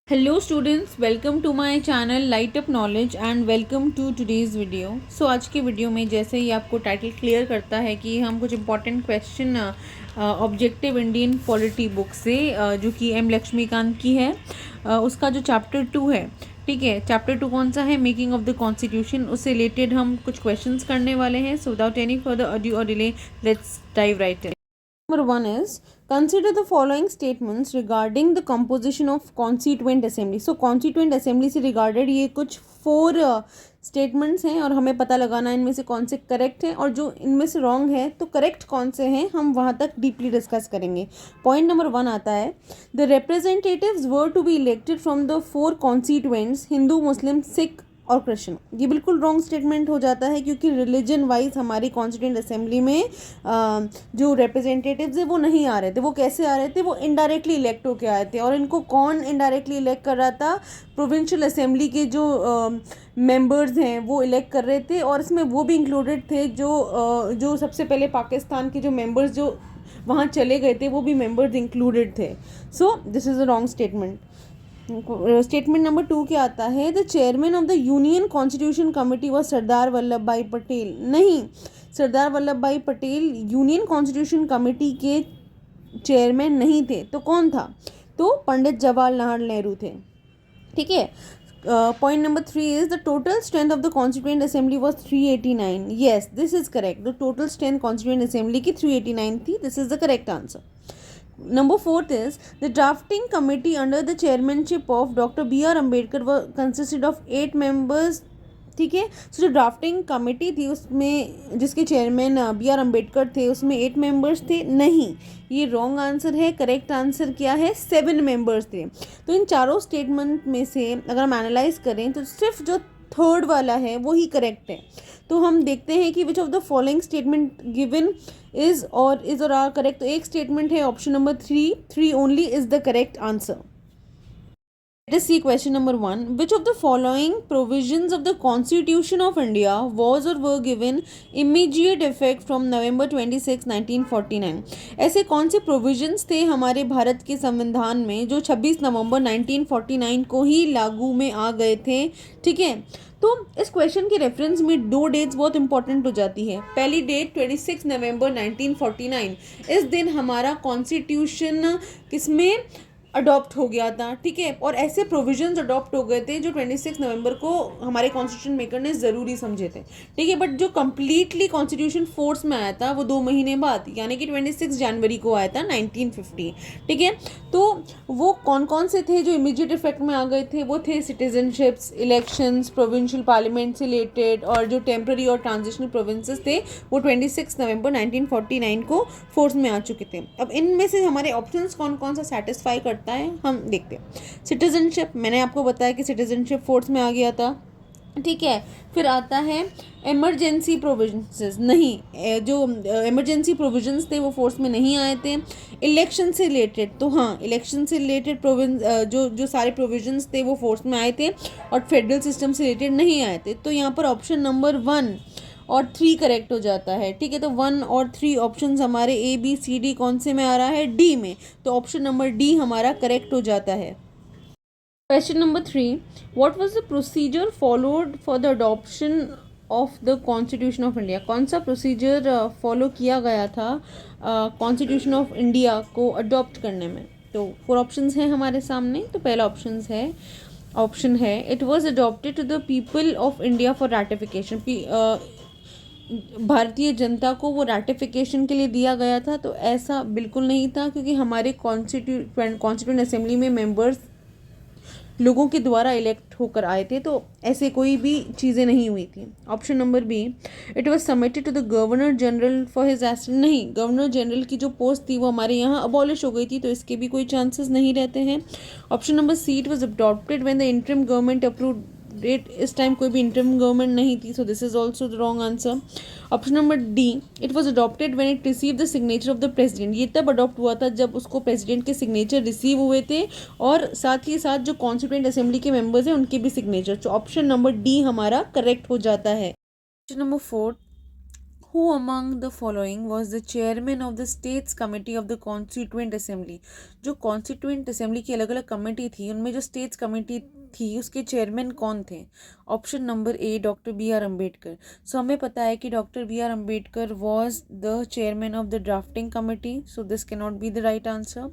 Hello students, welcome to my channel light up knowledge and welcome to today's video. So आज के video में जैसे ही आपको title clear करता है कि हम कुछ important question objective Indian polity book से जो कि एम लक्ष्मीकांत की है, उसका जो चैप्टर 2 है, ठीक है। चैप्टर 2 कौन सा है? Making of the constitution. उससे रिलेटेड हम कुछ क्वेश्चंस करने वाले हैं। So without any further adieu और delay, let's dive right in. Number 1 is consider the following statements regarding the composition of constituent assembly. So constituent assembly से regarded ये कुछ 4 statements हैं और हमें पता लगाना है इनमें से कौन से करेक्ट हैं और जो इनमें से रॉन्ग है तो करेक्ट कौन से हैं हम वहाँ तक डीपली डिस्कस करेंगे। पॉइंट नंबर 1 आता है, the representatives were to be elected from the 4 constituents Hindu, Muslim, Sikh और क्रिश्चियन। ये बिल्कुल रॉन्ग स्टेटमेंट हो जाता है क्योंकि रिलीजन वाइज हमारी कॉन्स्टिट्यूंट असेंबली में जो रिप्रेजेंटेटिव्स है वो नहीं आ रहे थे। वो कैसे आ रहे थे? वो इनडायरेक्टली इलेक्ट होके आए थे। और इनको कौन इनडायरेक्टली इलेक्ट कर रहा था? प्रोविंशियल असेंबली के जो मेंबर्स हैं वो इलेक्ट कर रहे थे। और इसमें वो भी इंक्लूडेड थे जो सबसे पहले पाकिस्तान के जो मेंबर्स जो वहाँ चले गए थे वो भी मेंबर्स इंक्लूडेड थे। So this is a wrong statement. Statement number 2 क्या आता है? The chairman of the Union Constitution Committee was Sardar Vallabh Bhai Patel. नहीं, Sardar Vallabh Bhai Patel Union Constitution Committee के चेयरमैन नहीं थे। तो कौन था? तो पंडित जवाहरलाल नेहरू थे। ठीक है। Point number 3 is the total strength of the constituent assembly was 389। Yes, this is correct. The total strength constituent assembly की 389 थी। This is the correct answer. Number 4 is the drafting committee under the chairmanship of Dr. B.R. Ambedkar consisted of 8 members. ठीक है। सो जो drafting committee थी उसमें जिसके chairman B R Ambedkar थे उसमें 8 मेंबर्स थे। नहीं, ये रॉन्ग आंसर है। करेक्ट आंसर क्या है? 7 मेंबर्स थे। तो इन चारों स्टेटमेंट में से अगर हम एनालाइज करें तो सिर्फ जो थर्ड वाला है वो ही करेक्ट है। तो हम देखते हैं कि which of the following statement given is और आर करेक्ट। तो एक स्टेटमेंट है option number 3 only is the correct answer. Let us see question number 1. Which of the following provisions of the Constitution of India was or were given immediate effect from November 26, 1949? ऐसे कौन से provisions थे हमारे भारत के संविधान में जो 26 नवंबर 1949 को ही लागू में आ गए थे? ठीक है। तो इस क्वेश्चन के रेफरेंस में 2 डेट्स बहुत इंपॉर्टेंट हो जाती है। पहली डेट 26 नवंबर 1949, इस दिन हमारा कॉन्स्टिट्यूशन किसमें अडॉप्ट हो गया था। ठीक है। और ऐसे प्रोविजंस अडॉप्ट हो गए थे जो 26 नवंबर को हमारे कॉन्स्टिट्यूशन मेकर ने ज़रूरी समझे थे। ठीक है। बट जो कम्प्लीटली कॉन्स्टिट्यूशन फोर्स में आया था वो 2 महीने बाद यानी कि 26 जनवरी को आया था 1950। ठीक है। तो वो कौन कौन से थे जो इमीडिएट इफेक्ट में आ गए थे? वो थे सिटीजनशिप्स, इलेक्शंस, प्रोविंशियल पार्लियामेंट से रिलेटेड, और जो टेम्प्रेरी और ट्रांजिशनल प्रोविंसेस थे वो 26 नवंबर 1949 को फोर्स में आ चुके थे। अब इनमें से हमारे ऑप्शंस कौन कौन सा सेटिस्फाई करता है हम देखते हैं। सिटीजनशिप, मैंने आपको बताया कि सिटीजनशिप फोर्स में आ गया था। ठीक है। फिर आता है इमरजेंसी प्रोविजंस। नहीं, जो इमरजेंसी प्रोविजंस थे वो फोर्स में नहीं आए थे। इलेक्शन से रिलेटेड, तो हाँ, इलेक्शन से रिलेटेड जो सारे प्रोविजंस थे वो फोर्स में आए थे और फेडरल सिस्टम से रिलेटेड नहीं आए थे। तो यहाँ पर ऑप्शन नंबर 1 और 3 करेक्ट हो जाता है। ठीक है। तो 1 और 3 ऑप्शंस हमारे ABCD कौन से में आ रहा है? डी में। तो ऑप्शन नंबर डी हमारा करेक्ट हो जाता है। Question number 3, what was the procedure followed for the adoption of the constitution of India? कौन सा प्रोसीजर फॉलो किया गया था कॉन्स्टिट्यूशन ऑफ इंडिया को अडॉप्ट करने में? तो 4 ऑप्शंस हैं हमारे सामने। तो पहला ऑप्शन है it was adopted to the people of India for ratification. भारतीय जनता को वो रैटिफिकेशन के लिए दिया गया था। तो ऐसा बिल्कुल नहीं था क्योंकि हमारे कॉन्स्टिट्यूएंट असेंबली में मेंबर्स लोगों के द्वारा इलेक्ट होकर आए थे। तो ऐसे कोई भी चीज़ें नहीं हुई थी। Option number B, it was submitted to the governor general for his assent. नहीं, गवर्नर जनरल की जो पोस्ट थी वो हमारे यहाँ अबॉलिश हो गई थी, तो इसके भी कोई चांसेस नहीं रहते हैं। Option number C, it was adopted when the interim government approved it. इस टाइम कोई भी इंटरिम गवर्नमेंट नहीं थी, so this is also the wrong answer. Option number D, it was adopted when it receive the signature of the president. ये तब adopt हुआ था जब उसको प्रेसिडेंट के सिग्नेचर रिसीव हुए थे और साथ ही साथ जो कॉन्स्टिट्यूएंट असेंबली के मेंबर्स हैं उनके भी सिग्नेचर. तो ऑप्शन नंबर डी हमारा करेक्ट हो जाता है. Question number 4, Who among the following was the chairman of the States Committee of the Constituent Assembly? जो Constituent Assembly की अलग अलग कमेटी थी, उनमें जो States Committee थी उसके चेयरमैन कौन थे? Option number A doctor B R Ambedkar. So हमें पता है कि doctor B R Ambedkar was the chairman of the Drafting Committee, so this can not be the right answer.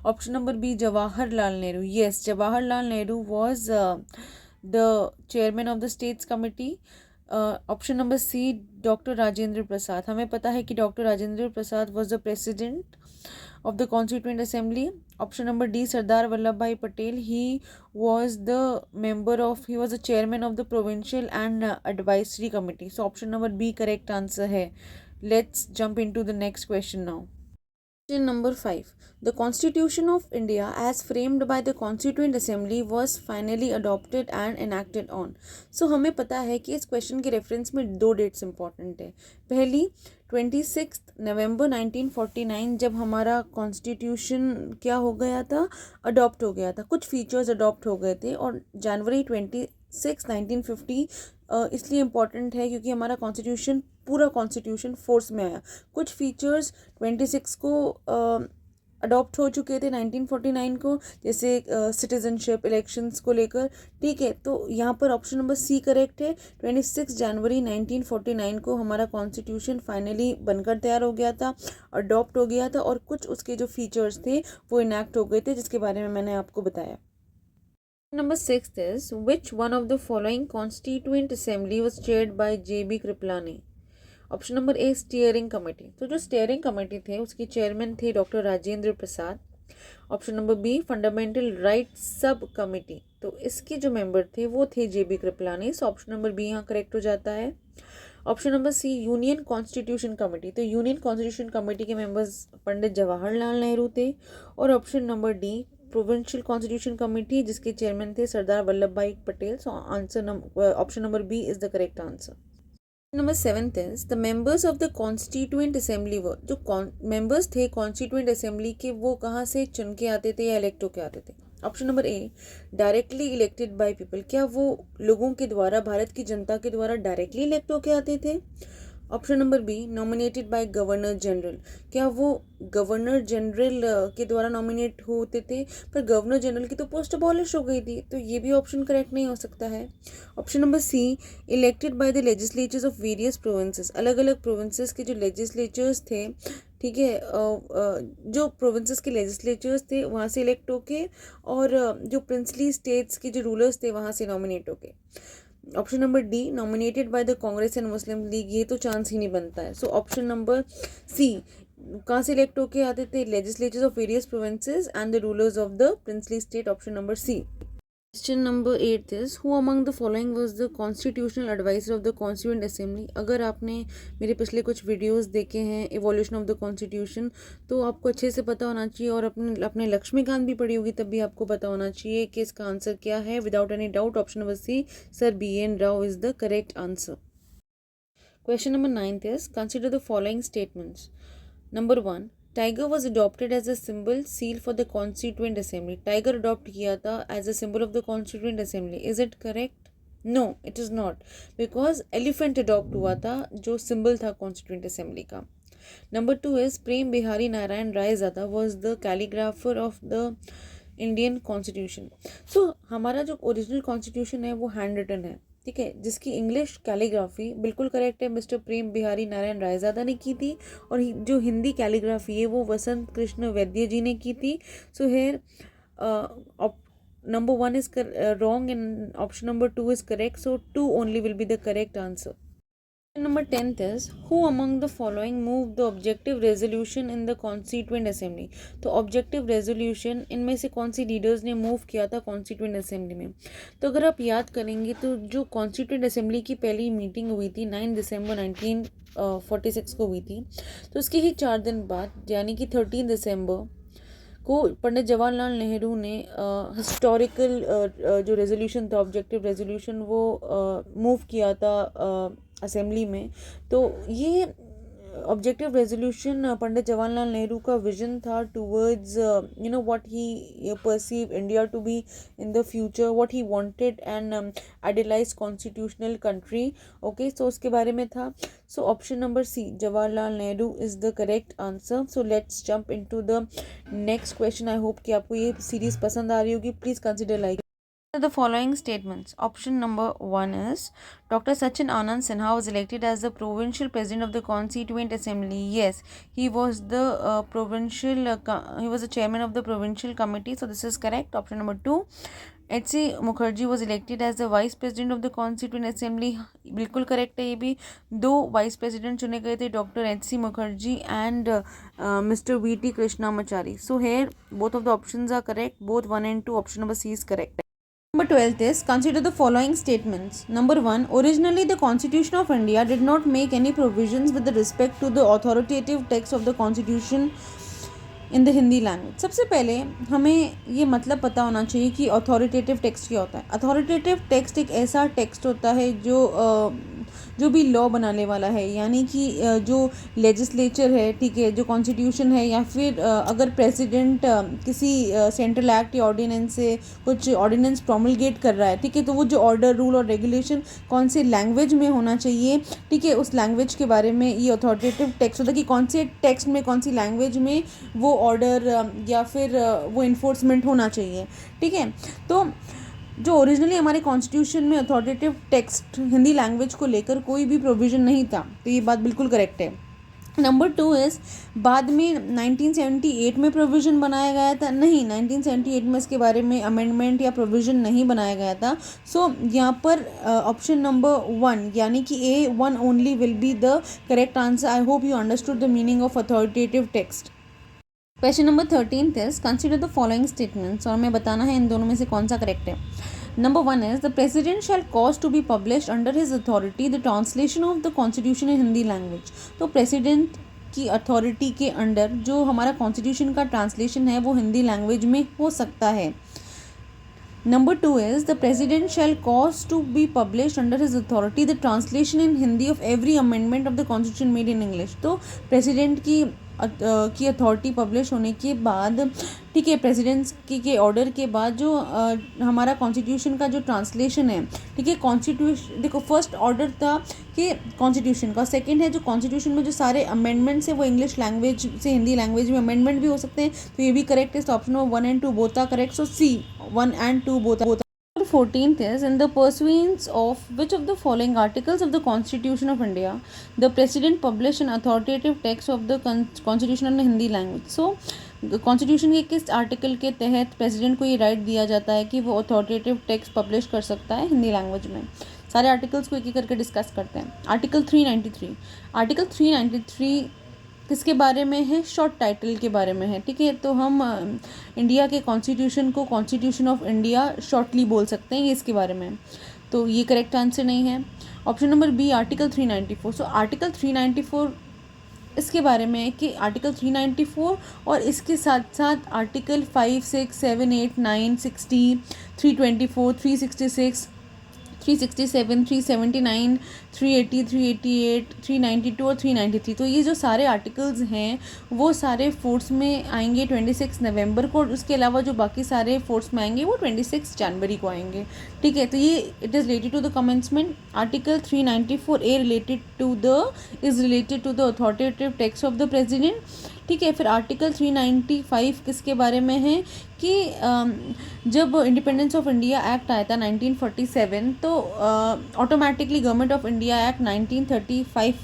Option number B Jawaharlal Nehru. Yes, Jawaharlal Nehru was the chairman of the States Committee. Option number C doctor Rajendra Prasad. हमें पता है कि doctor Rajendra Prasad was the president of the constituent assembly. Option number D Sardar Vallabh Bhai Patel. He was the member of, he was the chairman of the Provincial and Advisory Committee. So option number B correct answer है. Let's jump into the next question now. Question number 5. The Constitution of India as framed by the Constituent Assembly was finally adopted and enacted on. So हमें पता है कि इस question के reference में दो dates important है. पहली 26 नवंबर 1949 जब हमारा कॉन्स्टिट्यूशन क्या हो गया था, अडॉप्ट हो गया था, कुछ फीचर्स अडॉप्ट हो गए थे. और जनवरी 26 1950 इसलिए इम्पॉर्टेंट है क्योंकि हमारा कॉन्स्टिट्यूशन, पूरा कॉन्स्टिट्यूशन फोर्स में आया. कुछ फीचर्स 26 को अडॉप्ट हो चुके थे 1949 को, जैसे सिटीजनशिप, इलेक्शंस को लेकर. ठीक है, तो यहाँ पर ऑप्शन नंबर सी करेक्ट है. 26 जनवरी 1949 को हमारा कॉन्स्टिट्यूशन फाइनली बनकर तैयार हो गया था, अडॉप्ट हो गया था, और कुछ उसके जो फीचर्स थे वो इनैक्ट हो गए थे, जिसके बारे में मैंने आपको बताया. Number 6 is, which one of the following constituent assembly was chaired by J.B. Kripalani? Option number A Steering Committee. तो जो स्टीयरिंग कमेटी थे उसके चेयरमैन थे doctor Rajendra Prasad. Option number B Fundamental Right Sub Committee. तो इसके जो मेंबर थे वो थे J.B. Kripalani. So option number B यहाँ करेक्ट हो जाता है. Option number C Union Constitution Committee. तो यूनियन कॉन्स्टिट्यूशन कमेटी के मेंबर्स पंडित जवाहरलाल नेहरू थे. और option number D Provincial Constitution Committee, जिसके चेयरमैन थे Sardar Vallabh Bhai Patel. So answer option number B is the correct answer. Number 7 is the members of the constituent Assembly were. जो members थे constituent assembly के वो कहाँ से चुन के आते थे या इलेक्ट होके आते थे? Option number A directly elected by people. क्या वो लोगों के द्वारा, भारत की जनता के द्वारा डायरेक्टली इलेक्ट होके आते थे? Option number be nominated by governor general. क्या वो गवर्नर जनरल के द्वारा नॉमिनेट होते थे? पर गवर्नर जनरल की तो पोस्ट अबॉलिश हो गई थी, तो ये भी ऑप्शन करेक्ट नहीं हो सकता है. Option number C elected by the legislatures of various provinces. अलग अलग प्रोविंसेस के जो लेजिस्लेचर्स थे, ठीक है, जो प्रोविंसेस के लेजिस्लेचर्स थे वहाँ से इलेक्ट होके, और जो प्रिंसली स्टेट्स के जो रूलर्स थे वहाँ से नॉमिनेट होके. Option number D nominated by the Congress and Muslim league, ये तो चांस ही नहीं बनता है. सो ऑप्शन नंबर सी कहाँ से इलेक्ट होके आते थे? Legislatures of various provinces and the rulers of the princely state. Option number C. Question number 8 is who among the following was the constitutional advisor of the constituent assembly. अगर आपने मेरे पिछले कुछ वीडियोस देखे हैं इवोल्यूशन ऑफ द कॉन्स्टिट्यूशन, तो आपको अच्छे से पता होना चाहिए, और अपने लक्ष्मीकांत भी पढ़ी होगी तब भी आपको पता होना चाहिए कि इसका आंसर क्या है. Without any doubt option number C Sir BN Rau is the correct answer. Question number 9 is consider the following statements. Number 1, tiger was adopted as a symbol seal for the constituent assembly. Tiger adopt किया था as a symbol of the constituent assembly. Is it correct? No, it is not, because elephant adopt हुआ था जो symbol था constituent assembly का. Number 2 is Prem Behari Narain Raizada was the calligrapher of the Indian constitution. So हमारा जो original constitution है वो hand written है, ठीक है, जिसकी इंग्लिश कैलीग्राफी बिल्कुल करेक्ट है, मिस्टर प्रेम बिहारी नारायण रायज़ादा ने की थी. और जो हिंदी कैलीग्राफी है वो वसंत कृष्ण वैद्य जी ने की थी. So here number 1 is wrong and option number 2 is correct. So 2 only will be the correct answer. Number 10 is who among the following moved the objective resolution in the constituent assembly. तो objective resolution इनमें से कौन सी leaders ने move किया था constituent assembly में? तो अगर आप याद करेंगे तो जो constituent assembly की पहली मीटिंग हुई थी 9 दिसंबर 1946 को हुई थी, तो उसके ही 4 दिन बाद यानी कि 13 दिसंबर को पंडित जवाहरलाल नेहरू ने हिस्टोरिकल जो रेजोल्यूशन था, ऑब्जेक्टिव रेजोल्यूशन, वो मूव किया था असेंबली में. तो ये ऑब्जेक्टिव रेजोल्यूशन पंडित जवाहरलाल नेहरू का विजन था towards what he perceive India to be in the future, what he wanted and idealise constitutional country. Okay, so उसके बारे में था. So option number C, Jawaharlal Nehru is the correct answer. So let's jump into the next question. I hope कि आपको ये series पसंद आ रही होगी. Please consider like the following statements. Option number 1 is Dr. Sachin Anand Sinha was elected as the provincial president of the Constituent Assembly. Yes, he was the he was the chairman of the provincial committee. So this is correct. Option number 2. H.C. Mukherjee was elected as the vice president of the Constituent Assembly. बिल्कुल correct है ये भी. 2 vice president चुने गए थे, doctor H.C. Mukherjee and mister V.T. Krishnamachari. So here both of the options are correct. Both 1 and 2. Option number C is correct. Number 12 is, consider the following statements. Number 1, originally the Constitution of India did not make any provisions with respect to the authoritative text of the Constitution in the Hindi language. सबसे पहले हमें ये मतलब पता होना चाहिए कि authoritative text क्या होता है. अथॉरिटेटिव टेक्स्ट एक ऐसा टेक्स्ट होता है जो भी लॉ बनाने वाला है, यानी कि जो लेजिस्लेचर है, ठीक है, जो कॉन्स्टिट्यूशन है, या फिर अगर प्रेसिडेंट किसी सेंट्रल एक्ट या ऑर्डिनेंस से कुछ ऑर्डिनेंस प्रोमलगेट कर रहा है, ठीक है, तो वो जो ऑर्डर, रूल और रेगुलेशन कौन से लैंग्वेज में होना चाहिए, ठीक है, उस लैंग्वेज के बारे में ये अथॉरिटेटिव टेक्स्ट होता है कि कौन से टेक्स्ट में, कौन सी लैंग्वेज में वो ऑर्डर या फिर वो इन्फोर्समेंट होना चाहिए. ठीक है, तो जो ओरिजिनली हमारे कॉन्स्टिट्यूशन में अथॉरिटेटिव टेक्स्ट हिंदी लैंग्वेज को लेकर कोई भी प्रोविज़न नहीं था, तो ये बात बिल्कुल करेक्ट है. नंबर 2 इज़, बाद में 1978 में प्रोविज़न बनाया गया था. नहीं, 1978 में इसके बारे में अमेंडमेंट या प्रोविज़न नहीं बनाया गया था. सो यहाँ पर ऑप्शन नंबर 1 यानी कि A1 only will be the correct answer. I hope you understood the meaning of authoritative text. Question number 13 is, consider the following statements, और हमें बताना है इन दोनों में से कौन सा करेक्ट है. Number 1 is, the president shall cause to be published under his authority the translation of the constitution in Hindi language. तो प्रेसिडेंट की अथॉरिटी के अंडर जो हमारा कॉन्स्टिट्यूशन का ट्रांसलेशन है वो हिंदी लैंग्वेज में हो सकता है. Number 2 is, the president shall cause to be published under his authority the translation in Hindi of every amendment of the constitution made in English. तो प्रेसिडेंट की अथॉरिटी पब्लिश होने के बाद, ठीक है, प्रेसिडेंट के ऑर्डर के बाद जो हमारा कॉन्स्टिट्यूशन का जो ट्रांसलेशन है, ठीक है, कॉन्स्टिट्यूशन देखो फर्स्ट ऑर्डर था कि कॉन्स्टिट्यूशन का, सेकंड है जो कॉन्स्टिट्यूशन में जो सारे अमेंडमेंट्स हैं वो इंग्लिश लैंग्वेज से हिंदी लैंग्वेज में अमेंडमेंट भी हो सकते हैं, तो ये भी करेक्ट है. तो option number 1 and 2 both are correct. So C 1 and 2 both. 14th is, in the pursuance of which of the following articles of the Constitution of India the President published an authoritative text of the Constitution in Hindi language. So constitution के किस article के तहत president को ये right दिया जाता है कि वो अथॉरिटेटिव टेक्स्ट पब्लिश कर सकता है हिंदी लैंग्वेज में. सारे आर्टिकल्स को एक एक करके डिस्कस करते हैं. आर्टिकल 393 किसके बारे में है? शॉर्ट टाइटल के बारे में है. ठीक है, तो हम इंडिया के कॉन्स्टिट्यूशन को कॉन्स्टिट्यूशन ऑफ इंडिया शॉर्टली बोल सकते हैं, ये इसके बारे में. तो ये करेक्ट आंसर नहीं है. Option number B, article 394. So article 394 इसके बारे में है कि आर्टिकल 394 और इसके साथ साथ आर्टिकल 5, 6, 7, 8, 9, 60, 324, 366, 367, 379, 380, 388, 392 और 393. तो ये जो सारे आर्टिकल्स हैं वो सारे फोर्स में आएंगे 26 नवंबर को, और उसके अलावा जो बाकी सारे फोर्स में आएंगे वो 26 जनवरी को आएंगे. ठीक है, तो ये it is related to the commencement. Article 394A is related to the authoritative text of the president. ठीक है, फिर आर्टिकल 395 किसके बारे में है कि जब इंडिपेंडेंस ऑफ इंडिया एक्ट आया था 1947, तो automatically government of India act 1935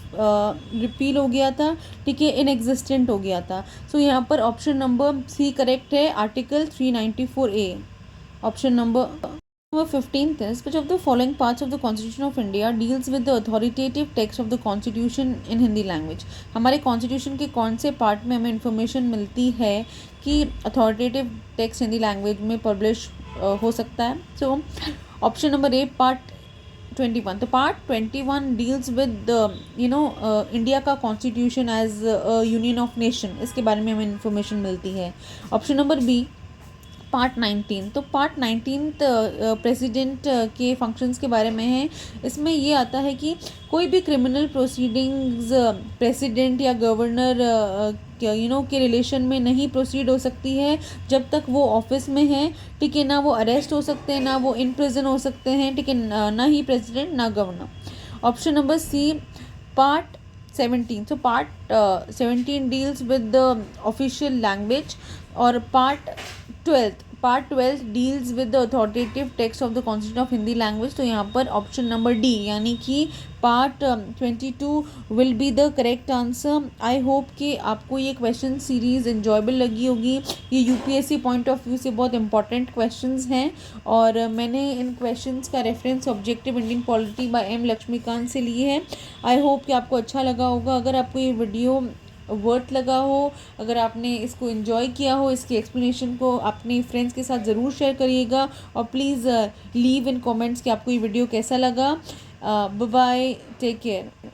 repeal हो गया था. ठीक है, इनएग्जिस्टेंट हो गया था. सो यहाँ पर ऑप्शन नंबर सी करेक्ट है, article 394A. Option number 15th is, which of the following parts of the Constitution of India deals with the authoritative text of the Constitution in Hindi language. हमारे constitution के कौन से part में हमें information मिलती है कि अथॉरिटेटिव टेक्स्ट हिंदी लैंग्वेज में पब्लिश हो सकता है? So option number A, part 21. तो पार्ट 21 डील्स विद इंडिया का constitution as union of nation, इसके बारे में हमें इन्फॉर्मेशन मिलती है. Option number B, part 19। तो पार्ट 19 प्रेसिडेंट के फंक्शंस के बारे में है। इसमें ये आता है कि कोई भी क्रिमिनल प्रोसीडिंग्स प्रेसिडेंट या गवर्नर के रिलेशन में नहीं प्रोसीड हो सकती है जब तक वो ऑफिस में है, ठीक है ना। वो अरेस्ट हो सकते हैं, ना वो इन प्रिजन हो सकते हैं, ठीक है ना ही प्रेसिडेंट ना governor. Option number C, part 17। So part 17 deals with the official language, और part 12 deals with the authoritative text of the constitution of Hindi language। तो यहाँ पर ऑप्शन नंबर डी यानी कि part 22 will be the correct answer. I hope कि आपको ये question series enjoyable लगी होगी। ये यूपीएससी पॉइंट ऑफ व्यू से बहुत इंपॉर्टेंट क्वेश्चंस हैं, और मैंने इन क्वेश्चंस का reference objective Indian polity by M Laxmikanth से लिए है। आई होप कि आपको अच्छा लगा होगा। अगर आपको ये वीडियो वर्थ लगा हो, अगर आपने इसको एंजॉय किया हो, इसके एक्सप्लेनेशन को अपने फ्रेंड्स के साथ ज़रूर शेयर करिएगा, और प्लीज़ लीव इन कमेंट्स कि आपको ये वीडियो कैसा लगा। Bye bye, take care.